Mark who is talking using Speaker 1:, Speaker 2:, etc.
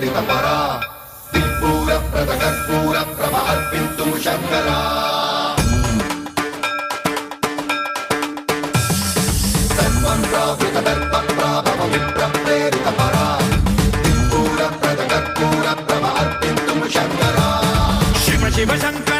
Speaker 1: ప్రేరిత పరా దిక్పూర ప్రద కర్పూర ప్రభ అర్పింతుం శంకరా సర్వం ప్రావృత దర్ప ప్రాభవ విప్ర ప్రేరిత పరా దిక్పూర ప్రద కర్పూర ప్రభ అర్పింతుం శంకరా
Speaker 2: శివ శివ శంకర